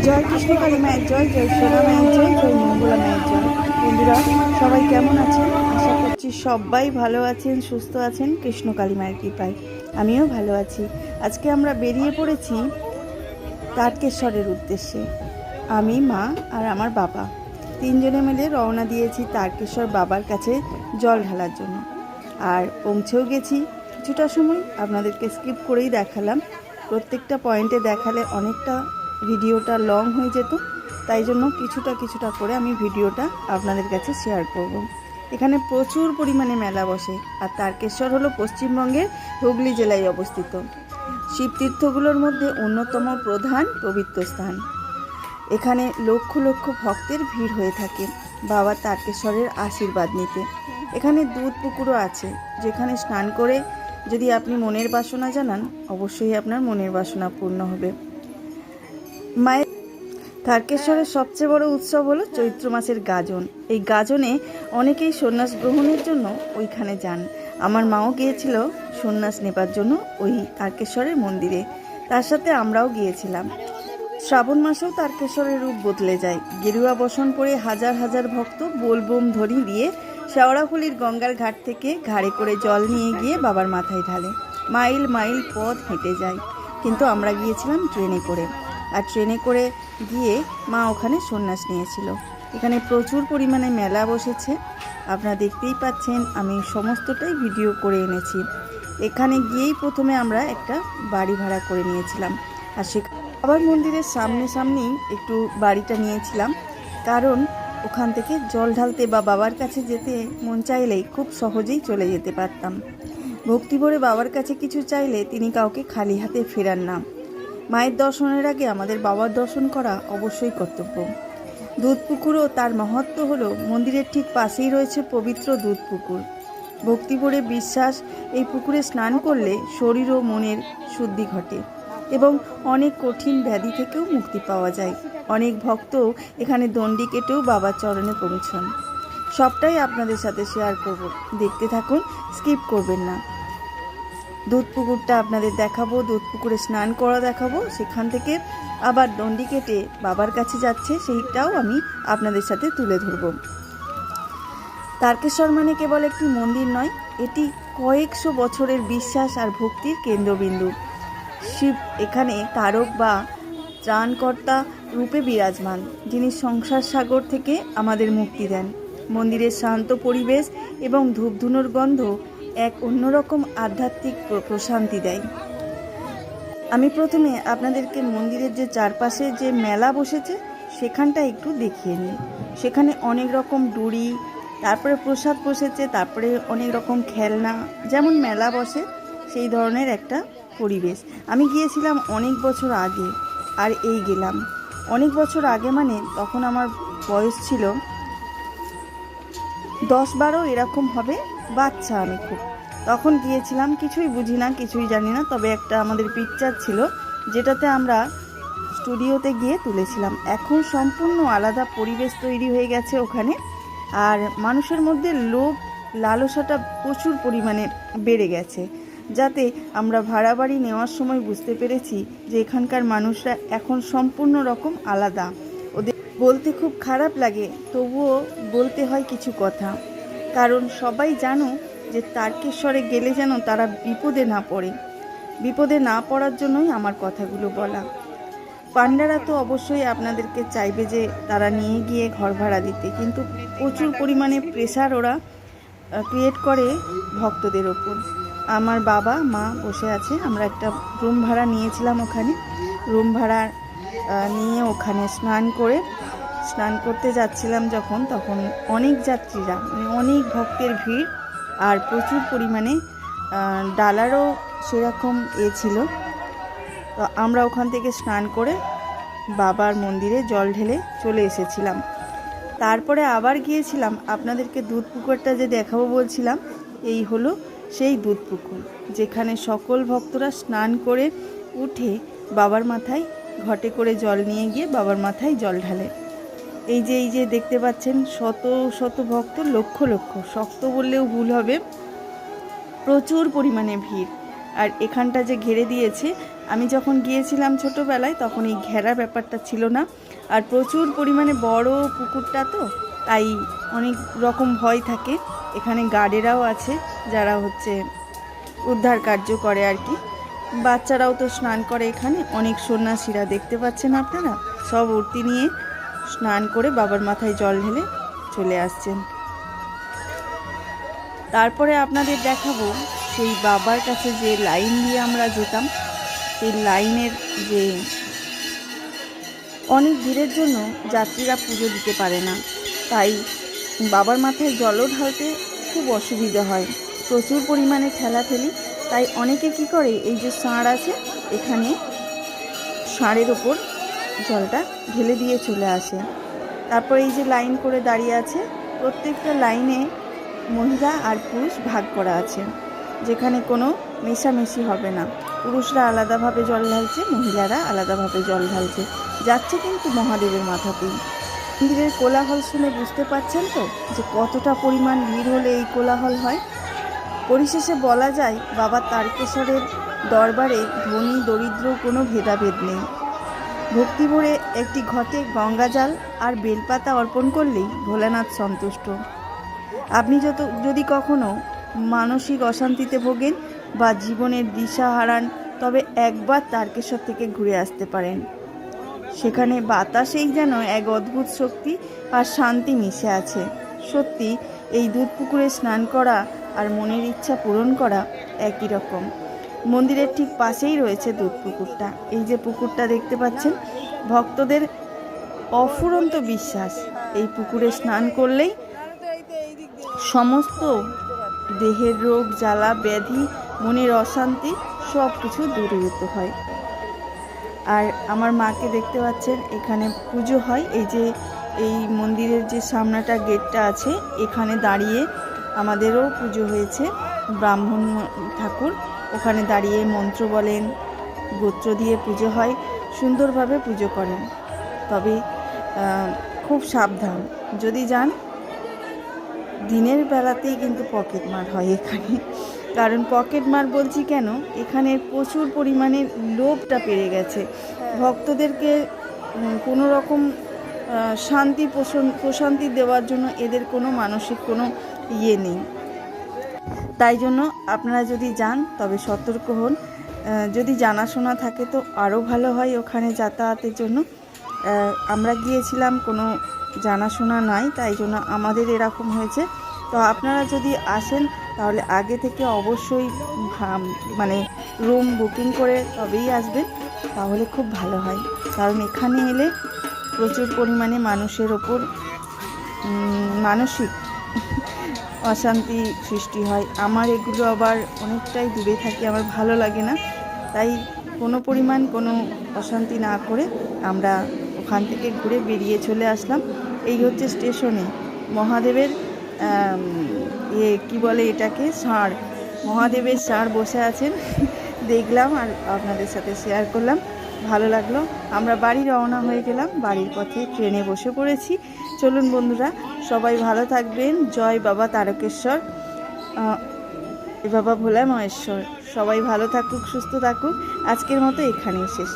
জয় কৃষ্ণ কালী মায়ের জয়, জয় সোনা মায়ের জয়, জয় মঙ্গলা মায়ের জয়। বন্ধুরা সবাই কেমন আছেন? আশা করছি সবাই ভালো আছেন, সুস্থ আছেন কৃষ্ণ কালী মায়ের কৃপায়। আমিও ভালো আছি। আজকে আমরা বেরিয়ে পড়েছি তারকেশ্বরের উদ্দেশ্যে। আমি, মা আর আমার বাবা তিনজনে মিলে রওনা দিয়েছি তারকেশ্বর বাবার কাছে জল ঢালার জন্য। আর পৌঁছেও গেছি। কিছুটা সময় আপনাদেরকে স্কিপ করেই দেখালাম, প্রত্যেকটা পয়েন্টে দেখালে অনেকটা ভিডিওটা লং হয়ে যেত, তাই জন্য কিছুটা করে আমি ভিডিওটা আপনাদের কাছে শেয়ার করব। এখানে প্রচুর পরিমাণে মেলা বসে। আর তারকেশ্বর হলো পশ্চিমবঙ্গের হুগলি জেলায় অবস্থিত। শিবতীর্থগুলোর মধ্যে অন্যতম প্রধান পবিত্র স্থান। এখানে লক্ষ লক্ষ ভক্তের ভিড় হয়ে থাকে বাবা তারকেশ্বরের আশীর্বাদ নিতে। এখানে দুধ পুকুরও আছে, যেখানে স্নান করে যদি আপনি মনের বাসনা জানান, অবশ্যই আপনার মনের বাসনা পূর্ণ হবে। মায়ের তারকেশ্বরের সবচেয়ে বড় উৎসব হলো চৈত্র মাসের গাজন। এই গাজনে অনেকেই সন্ন্যাস গ্রহণের জন্য ওইখানে যান। আমার মাও গিয়েছিল সন্ন্যাস নেবার জন্য ওই তারকেশ্বরের মন্দিরে, তার সাথে আমরাও গিয়েছিলাম। শ্রাবণ মাসেও তারকেশ্বরের রূপ বদলে যায়। গেরুয়া বসন পরে হাজার হাজার ভক্ত বোলবোম ধ্বনি দিয়ে শেওড়াফুলির গঙ্গার ঘাট থেকে ঘাড়ে করে জল নিয়ে গিয়ে বাবার মাথায় ঢালে। মাইল মাইল পথ হেঁটে যায়, কিন্তু আমরা গিয়েছিলাম ট্রেনে করে। আর ট্রেনে করে গিয়ে মা ওখানে সন্ন্যাস নিয়েছিল। এখানে প্রচুর পরিমাণে মেলা বসেছে, আপনারা দেখতেই পাচ্ছেন। আমি সমস্তটাই ভিডিও করে এনেছি। এখানে গিয়েই প্রথমে আমরা একটা বাড়ি ভাড়া করে নিয়েছিলাম। আর বাবার মন্দিরের সামনেই একটু বাড়িটা নিয়েছিলাম, কারণ ওখান থেকে জল ঢালতে বা বাবার কাছে যেতে মন চাইলেই খুব সহজেই চলে যেতে পারতাম। ভক্তি ভরে বাবার কাছে কিছু চাইলে তিনি কাউকে খালি হাতে ফেরান না। মায়ের দর্শনের আগে আমাদের বাবার দর্শন করা অবশ্যই কর্তব্য। দুধ পুকুরও তার মহত্ব হলো, মন্দিরের ঠিক পাশেই রয়েছে পবিত্র দুধ পুকুর। ভক্তি ভরে বিশ্বাস, এই পুকুরে স্নান করলে শরীর ও মনের শুদ্ধি ঘটে এবং অনেক কঠিন ব্যাধি থেকেও মুক্তি পাওয়া যায়। অনেক ভক্ত এখানে দণ্ডি কেটেও বাবার চরণে পৌঁছন। সবটাই আপনাদের সাথে শেয়ার করব, দেখতে থাকুন, স্কিপ করবেন না। দুধ পুকুরটা আপনাদের দেখাবো, দুধ পুকুরে স্নান করা দেখাবো, সেখান থেকে আবার দণ্ডি কেটে বাবার কাছে যাচ্ছে সেইটাও আমি আপনাদের সাথে তুলে ধরব। তারকেশ্বর মানে কেবল একটি মন্দির নয়, এটি কয়েকশো বছরের বিশ্বাস আর ভক্তির কেন্দ্রবিন্দু। শিব এখানে তারক বা ত্রাণকর্তা রূপে বিরাজমান, যিনি সংসার সাগর থেকে আমাদের মুক্তি দেন। মন্দিরের শান্ত পরিবেশ এবং ধূপধুনোর গন্ধ এক অন্যরকম আধ্যাত্মিক প্রশান্তি দেয়। আমি প্রথমে আপনাদেরকে মন্দিরের যে চারপাশে যে মেলা বসেছে সেখানটা একটু দেখিয়ে নিই। সেখানে অনেক রকম ডুরি, তারপরে প্রসাদ বসেছে, তারপরে অনেক রকম খেলনা, যেমন মেলা বসে সেই ধরনের একটা পরিবেশ। আমি গিয়েছিলাম অনেক বছর আগে, আর এই গেলাম অনেক বছর আগে মানে তখন আমার বয়স ছিল 10-12 এরকম হবে, বাচ্চা আমি খুব। তখন গিয়েছিলাম, কিছুই বুঝি না, কিছুই জানি না, তবে একটা আমাদের পিকচার ছিল যেটাতে আমরা স্টুডিওতে গিয়ে তুলেছিলাম। এখন সম্পূর্ণ আলাদা পরিবেশ তৈরি হয়ে গেছে ওখানে। আর মানুষের মধ্যে লোভ লালসাটা প্রচুর পরিমাণে বেড়ে গেছে, যাতে আমরা ভাড়া বাড়ি নেওয়ার সময় বুঝতে পেরেছি যে এখানকার মানুষরা এখন সম্পূর্ণ রকম আলাদা। ওদের বলতে খুব খারাপ লাগে, তবুও বলতে হয় কিছু কথা, কারণ সবাই জানো যে তারকেশ্বরে গেলে যেন তারা বিপদে না পড়ে। বিপদে না পড়ার জন্যই আমার কথাগুলো বলা। পান্ডারা তো অবশ্যই আপনাদেরকে চাইবে যে তারা নিয়ে গিয়ে ঘর ভাড়া দিতে, কিন্তু প্রচুর পরিমাণে প্রেশার ওরা ক্রিয়েট করে ভক্তদের ওপর। আমার বাবা মা বসে আছে, আমরা একটা রুম ভাড়া নিয়েছিলাম ওখানে। রুম ভাড়া নিয়ে ওখানে স্নান করতে যাচ্ছিলাম যখন, তখন অনেক যাত্রীরা, মানে অনেক ভক্তের ভিড়, আর প্রচুর পরিমাণে ডালারও সেরকম ছিল। তো আমরা ওখান থেকে স্নান করে বাবার মন্দিরে জল ঢেলে চলে এসেছিলাম। তারপরে আবার গিয়েছিলাম, আপনাদেরকে দুধ পুকুরটা যে দেখাবো বলছিলাম, এই হলো সেই দুধ পুকুর, যেখানে সকল ভক্তরা স্নান করে উঠে বাবার মাথায় ঘটে করে জল নিয়ে গিয়ে বাবার মাথায় জল ঢালে। এই যে দেখতে পাচ্ছেন শত শত ভক্ত, লক্ষ লক্ষ, শক্ত বললেও ভুল হবে, প্রচুর পরিমাণে ভিড়। আর এখানটা যে ঘিরে দিয়েছে আমি যখন গিয়েছিলাম ছোটোবেলায় তখন এই ঘেরা ব্যাপারটা ছিল না, আর প্রচুর পরিমাণে বড় পুকুরটা তো, তাই অনেক রকম ভয় থাকে। এখানে গার্ডেরাও আছে যারা উদ্ধার কার্য করে আর কি। বাচ্চারাও তো স্নান করে এখানে, অনেক সন্ন্যাসীরা দেখতে পাচ্ছেন আপনারা, সব উর্তি নিয়ে স্নান করে বাবার মাথায় জল ঢেলে চলে আসছেন। তারপরে আপনাদের দেখাবো সেই বাবার কাছে যে লাইন দিয়ে আমরা যেতাম, সেই লাইনের যে অনেক ভিড়ের জন্য যাত্রীরা পুজো দিতে পারে না, তাই বাবার মাথায় জলও ঢালতে খুব অসুবিধা হয়, প্রচুর পরিমাণে ঠেলাঠেলি। তাই অনেকে কি করে, এই যে ষাঁড় আছে এখানে, ষাঁড়ের ওপর জলটা ঢেলে দিয়ে চলে আসে। তারপর এই যে লাইন করে দাঁড়িয়ে আছে, প্রত্যেকটা লাইনে মহিলা আর পুরুষ ভাগ করা আছে, যেখানে কোনো মেশামেশি হবে না। পুরুষরা আলাদাভাবে জল ঢালছে, মহিলারা আলাদাভাবে জল ঢালছে, যাচ্ছে কিন্তু মহাদেবের মাথাতেই। মন্দিরের কোলাহল শুনে বুঝতে পারছেন তো যে কতটা পরিমাণ ভিড় হলে এই কোলাহল হয়। পরিশেষে বলা যায় বাবা তারকেশ্বরের দরবারে ধনী দরিদ্র কোনো ভেদাভেদ নেই। ভক্তি ভরে একটি ঘটে গঙ্গাজল আর বেলপাতা অর্পণ করলেই ভোলানাথ সন্তুষ্ট। আপনি যদি কখনো মানসিক অশান্তিতে ভোগেন বা জীবনের দিশা হারান, তবে একবার তারকেশ্বর থেকে ঘুরে আসতে পারেন। সেখানে বাতাসেই যেন এক অদ্ভুত শক্তি আর শান্তি মিশে আছে। সত্যি এই দুধ পুকুরে স্নান করা আর মনের ইচ্ছা পূরণ করা একই রকম। মন্দিরের ঠিক পাশেই রয়েছে দুধ পুকুরটা। এই যে পুকুরটা দেখতে পাচ্ছেন, ভক্তদের অফুরন্ত বিশ্বাস এই পুকুরে স্নান করলেই সমস্ত দেহের রোগ জ্বালা ব্যাধি মনের অশান্তি সব কিছু দূরীভূত হয়। আর আমার মাকে দেখতে পাচ্ছেন, এখানে পুজো হয়। এই যে এই মন্দিরের যে সামনাটা গেটটা আছে, এখানে দাঁড়িয়ে আমাদেরও পুজো হয়েছে। ব্রাহ্মণ ঠাকুর ওখানে দাঁড়িয়ে মন্ত্র বলেন, গোত্র দিয়ে পুজো হয়, সুন্দরভাবে পুজো করেন। তবে খুব সাবধান, যদি যান দিনের বেলাতেই কিন্তু পকেটমার হয় এখানে। কারণ পকেটমার বলছি কেন, এখানে প্রচুর পরিমাণে লোভটা বেড়ে গেছে। ভক্তদেরকে কোনো রকম শান্তি প্রশান্তি দেওয়ার জন্য এদের কোনো মানসিক কোনো ইয়ে নেই। তাই জন্য আপনারা যদি যান তবে সতর্ক হন। যদি জানাশোনা থাকে তো আরও ভালো হয় ওখানে যাতায়াতের জন্য। আমরা গিয়েছিলাম, কোনো জানাশোনা নাই, তাই জন্য আমাদের এরকম হয়েছে। তো আপনারা যদি আসেন তাহলে আগে থেকে অবশ্যই মানে রুম বুকিং করে তবেই আসবেন, তাহলে খুব ভালো হয়। কারণ এখানে এলে প্রচুর পরিমাণে মানুষের ওপর মানসিক অশান্তি সৃষ্টি হয়। আমার এগুলো আবার অনেকটাই দূরে থাকি, আমার ভালো লাগে না, তাই কোনো পরিমাণ কোনো অশান্তি না করে আমরা ওখান থেকে ঘুরে বেরিয়ে চলে আসলাম। এই হচ্ছে স্টেশনে মহাদেবের কি বলে এটাকে, ষাঁড়, মহাদেবের ষাঁড় বসে আছেন দেখলাম আর আপনাদের সাথে শেয়ার করলাম, ভালো লাগলো। আমরা বাড়ি রওনা হয়ে গেলাম, বাড়ির পথে ট্রেনে বসে পড়েছি। চলুন বন্ধুরা, সবাই ভালো থাকবেন। জয় বাবা তারকেশ্বর, বাবা ভোলা মহেশ্বর। সবাই ভালো থাকুক, সুস্থ থাকুক। আজকের মতো এখানেই শেষ।